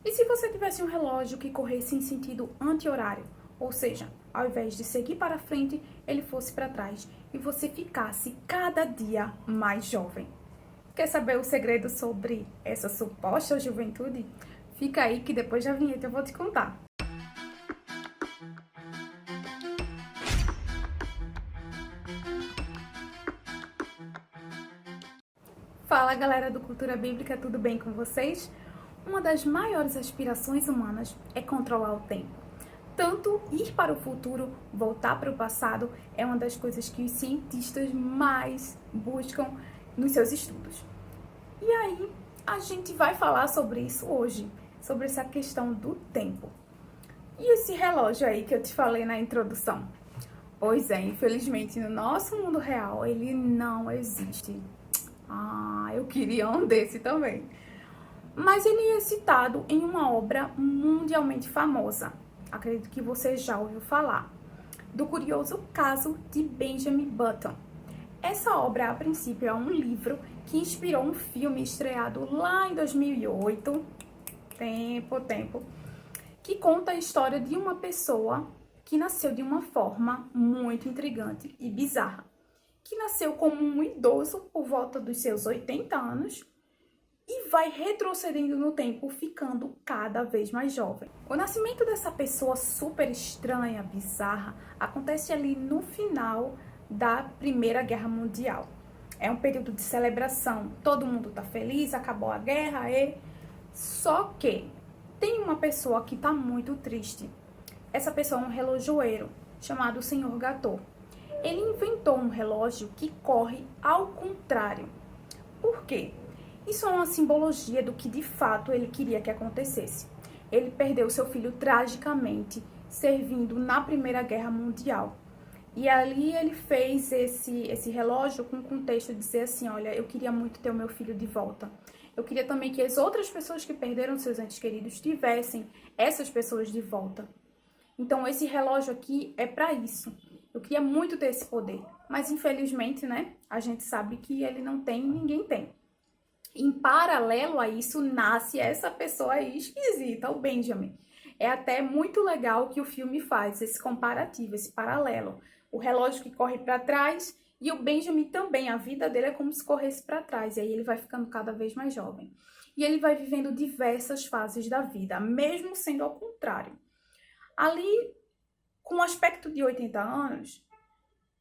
E se você tivesse um relógio que corresse em sentido anti-horário? Ou seja, ao invés de seguir para frente, ele fosse para trás e você ficasse cada dia mais jovem. Quer saber o segredo sobre essa suposta juventude? Fica aí que depois da vinheta eu vou te contar. Fala galera do Cultura Bíblica, tudo bem com vocês? Uma das maiores aspirações humanas é controlar o tempo. Tanto ir para o futuro, voltar para o passado, é uma das coisas que os cientistas mais buscam nos seus estudos. E aí, a gente vai falar sobre isso hoje, sobre essa questão do tempo. E esse relógio aí que eu te falei na introdução? Pois é, infelizmente no nosso mundo real ele não existe. Eu queria um desse também. Mas ele é citado em uma obra mundialmente famosa. Acredito que você já ouviu falar. Do curioso caso de Benjamin Button. Essa obra, a princípio, é um livro que inspirou um filme estreado lá em 2008. Tempo. Que conta a história de uma pessoa que nasceu de uma forma muito intrigante e bizarra. Que nasceu como um idoso por volta dos seus 80 anos e vai retrocedendo no tempo, ficando cada vez mais jovem. O nascimento dessa pessoa super estranha, bizarra, acontece ali no final da Primeira Guerra Mundial. É um período de celebração, todo mundo tá feliz, acabou a guerra, Só que tem uma pessoa que tá muito triste. Essa pessoa é um relojoeiro, chamado Senhor Gator. Ele inventou um relógio que corre ao contrário. Por quê? Isso é uma simbologia do que de fato ele queria que acontecesse. Ele perdeu seu filho tragicamente, servindo na Primeira Guerra Mundial. E ali ele fez esse relógio com o contexto de dizer assim, olha, eu queria muito ter o meu filho de volta. Eu queria também que as outras pessoas que perderam seus entes queridos tivessem essas pessoas de volta. Então esse relógio aqui é para isso. Eu queria muito ter esse poder, mas infelizmente, né, a gente sabe que ele não tem, ninguém tem. Em paralelo a isso, nasce essa pessoa aí esquisita, o Benjamin. É até muito legal que o filme faz esse comparativo, esse paralelo. O relógio que corre para trás e o Benjamin também, a vida dele é como se corresse para trás, e aí ele vai ficando cada vez mais jovem. E ele vai vivendo diversas fases da vida, mesmo sendo ao contrário. Ali, com um aspecto de 80 anos,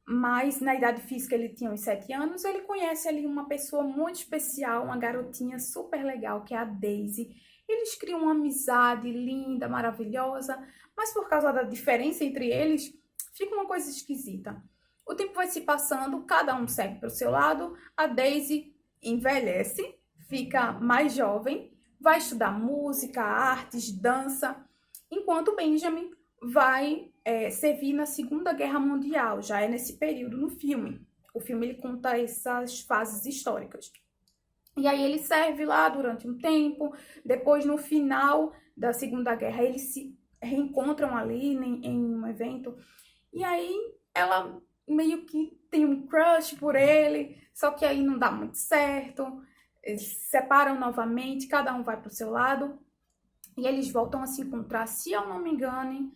mas na idade física ele tinha uns 7 anos, ele conhece ali uma pessoa muito especial, uma garotinha super legal, que é a Daisy. Eles criam uma amizade linda, maravilhosa, mas por causa da diferença entre eles, fica uma coisa esquisita. O tempo vai se passando, cada um segue para o seu lado, a Daisy envelhece, fica mais jovem, vai estudar música, artes, dança, enquanto o Benjamin vai servir na Segunda Guerra Mundial, já é nesse período no filme. O filme ele conta essas fases históricas. E aí ele serve lá durante um tempo, depois no final da Segunda Guerra eles se reencontram ali em um evento, e aí ela meio que tem um crush por ele, só que aí não dá muito certo, eles se separam novamente, cada um vai para o seu lado, e eles voltam a se encontrar, se eu não me engano,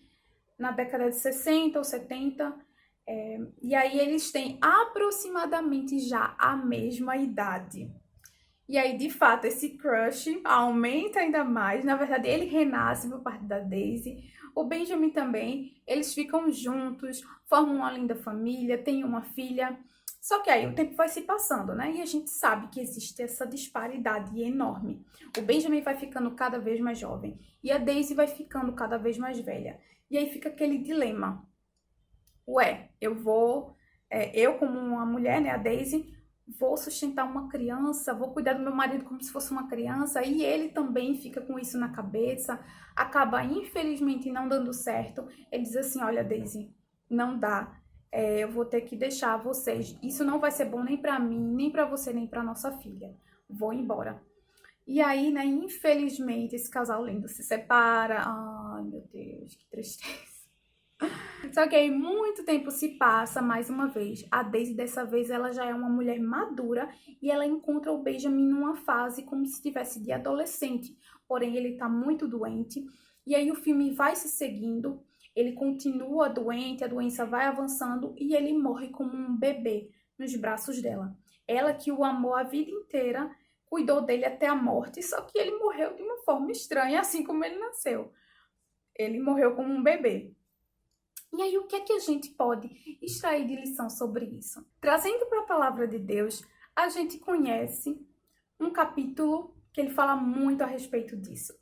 na década de 60 ou 70, e aí eles têm aproximadamente já a mesma idade. E aí, de fato, esse crush aumenta ainda mais. Na verdade, ele renasce por parte da Daisy. O Benjamin também, eles ficam juntos, formam uma linda família, têm uma filha. Só que aí o tempo vai se passando, né? E a gente sabe que existe essa disparidade enorme. O Benjamin vai ficando cada vez mais jovem e a Daisy vai ficando cada vez mais velha. E aí fica aquele dilema. Ué, eu como uma mulher, né, a Daisy, vou sustentar uma criança, vou cuidar do meu marido como se fosse uma criança, e ele também fica com isso na cabeça, acaba infelizmente não dando certo. Ele diz assim, olha Daisy, não dá, eu vou ter que deixar vocês, isso não vai ser bom nem pra mim, nem pra você, nem pra nossa filha, vou embora. E aí, né, infelizmente, esse casal lindo se separa. Ai, meu Deus, que tristeza. Só que aí muito tempo se passa, mais uma vez. A Daisy, dessa vez, ela já é uma mulher madura e ela encontra o Benjamin numa fase como se estivesse de adolescente. porém ele está muito doente. E aí o filme vai se seguindo, ele continua doente, a doença vai avançando e ele morre como um bebê nos braços dela. Ela que o amou a vida inteira, cuidou dele até a morte, só que ele morreu de uma forma estranha, assim como ele nasceu. Ele morreu como um bebê. E aí, o que é que a gente pode extrair de lição sobre isso? Trazendo para a palavra de Deus, a gente conhece um capítulo que ele fala muito a respeito disso.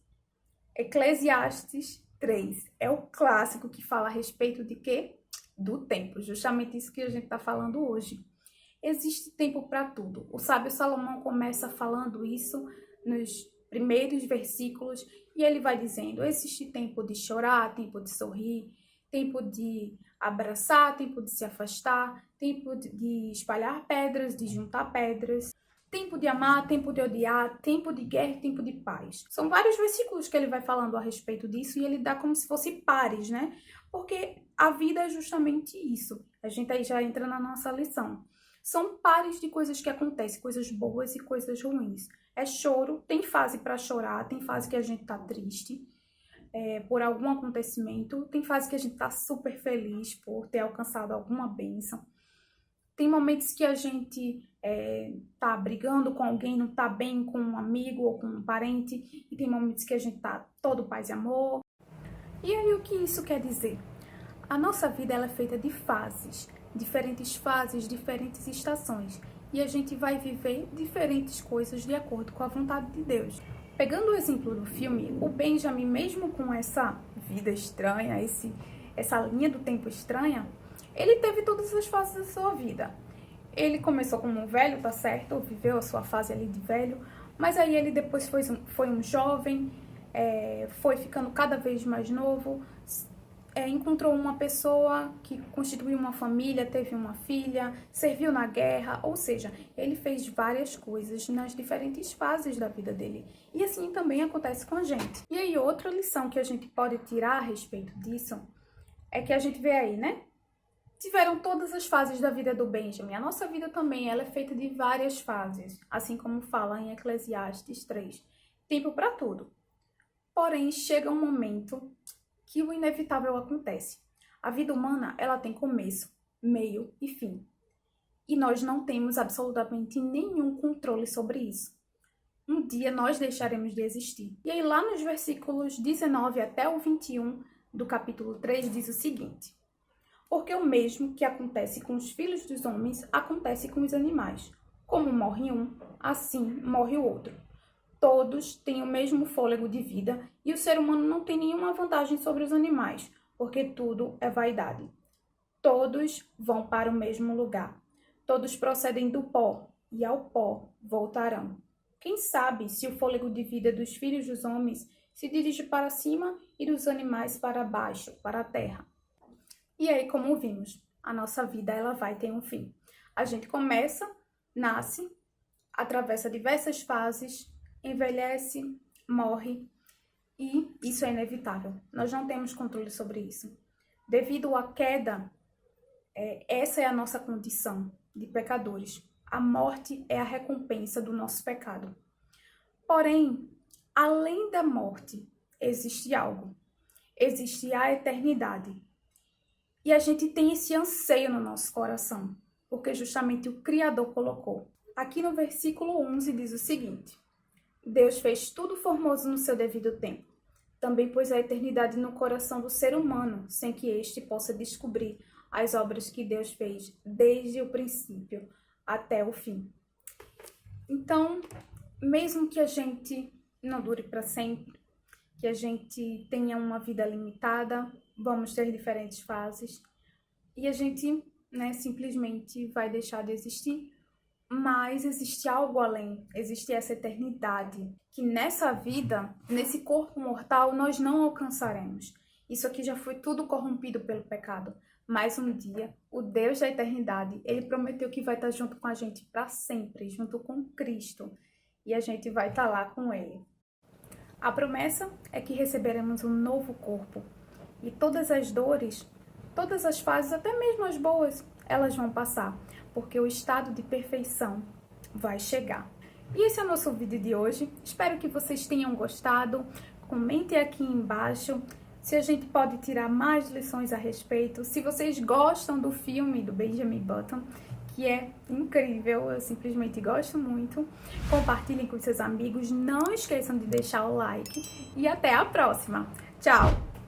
Eclesiastes 3 é o clássico que fala a respeito de quê? Do tempo, justamente isso que a gente está falando hoje. Existe tempo para tudo. O sábio Salomão começa falando isso nos primeiros versículos e ele vai dizendo: existe tempo de chorar, tempo de sorrir, tempo de abraçar, tempo de se afastar, tempo de espalhar pedras, de juntar pedras, tempo de amar, tempo de odiar, tempo de guerra e tempo de paz. São vários versículos que ele vai falando a respeito disso e ele dá como se fosse pares, né? Porque a vida é justamente isso. A gente aí já entra na nossa lição. São pares de coisas que acontecem, coisas boas e coisas ruins. É choro, tem fase para chorar, tem fase que a gente tá triste por algum acontecimento, tem fase que a gente tá super feliz por ter alcançado alguma bênção. Tem momentos que a gente tá brigando com alguém, não tá bem com um amigo ou com um parente, e tem momentos que a gente tá todo paz e amor. E aí o que isso quer dizer? A nossa vida ela é feita de fases, diferentes estações, e a gente vai viver diferentes coisas de acordo com a vontade de Deus. Pegando o exemplo do filme, o Benjamin, mesmo com essa vida estranha, essa linha do tempo estranha, ele teve todas as fases da sua vida. Ele começou como um velho, tá certo? Viveu a sua fase ali de velho, mas aí ele depois foi um jovem, foi ficando cada vez mais novo, encontrou uma pessoa que constituiu uma família, teve uma filha, serviu na guerra, ou seja, ele fez várias coisas nas diferentes fases da vida dele. E assim também acontece com a gente. E aí outra lição que a gente pode tirar a respeito disso é que a gente vê aí, né? Tiveram todas as fases da vida do Benjamin. A nossa vida também ela é feita de várias fases, assim como fala em Eclesiastes 3. Tempo para tudo. Porém, chega um momento que o inevitável acontece. A vida humana, ela tem começo, meio e fim. E nós não temos absolutamente nenhum controle sobre isso. Um dia nós deixaremos de existir. E aí lá nos versículos 19 até o 21 do capítulo 3 diz o seguinte: porque o mesmo que acontece com os filhos dos homens, acontece com os animais. Como morre um, assim morre o outro. Todos têm o mesmo fôlego de vida e o ser humano não tem nenhuma vantagem sobre os animais, porque tudo é vaidade. Todos vão para o mesmo lugar. Todos procedem do pó e ao pó voltarão. Quem sabe se o fôlego de vida dos filhos dos homens se dirige para cima e dos animais para baixo, para a terra. E aí, como vimos, a nossa vida ela vai ter um fim. A gente começa, nasce, atravessa diversas fases, envelhece, morre e isso é inevitável. Nós não temos controle sobre isso. Devido à queda, essa é a nossa condição de pecadores. A morte é a recompensa do nosso pecado. Porém, além da morte, existe algo. Existe a eternidade. E a gente tem esse anseio no nosso coração, porque justamente o Criador colocou. Aqui no versículo 11 diz o seguinte: Deus fez tudo formoso no seu devido tempo. Também pôs a eternidade no coração do ser humano, sem que este possa descobrir as obras que Deus fez desde o princípio até o fim. Então, mesmo que a gente não dure para sempre, que a gente tenha uma vida limitada, vamos ter diferentes fases e a gente, simplesmente vai deixar de existir. Mas existe algo além, existe essa eternidade, que nessa vida, nesse corpo mortal, nós não alcançaremos. Isso aqui já foi tudo corrompido pelo pecado. Mas um dia, o Deus da eternidade, ele prometeu que vai estar junto com a gente para sempre, junto com Cristo. E a gente vai estar lá com ele. A promessa é que receberemos um novo corpo. E todas as dores, todas as fases, até mesmo as boas, elas vão passar, porque o estado de perfeição vai chegar. E esse é o nosso vídeo de hoje. Espero que vocês tenham gostado. Comentem aqui embaixo se a gente pode tirar mais lições a respeito. Se vocês gostam do filme do Benjamin Button, que é incrível, eu simplesmente gosto muito. Compartilhem com seus amigos. Não esqueçam de deixar o like. E até a próxima. Tchau!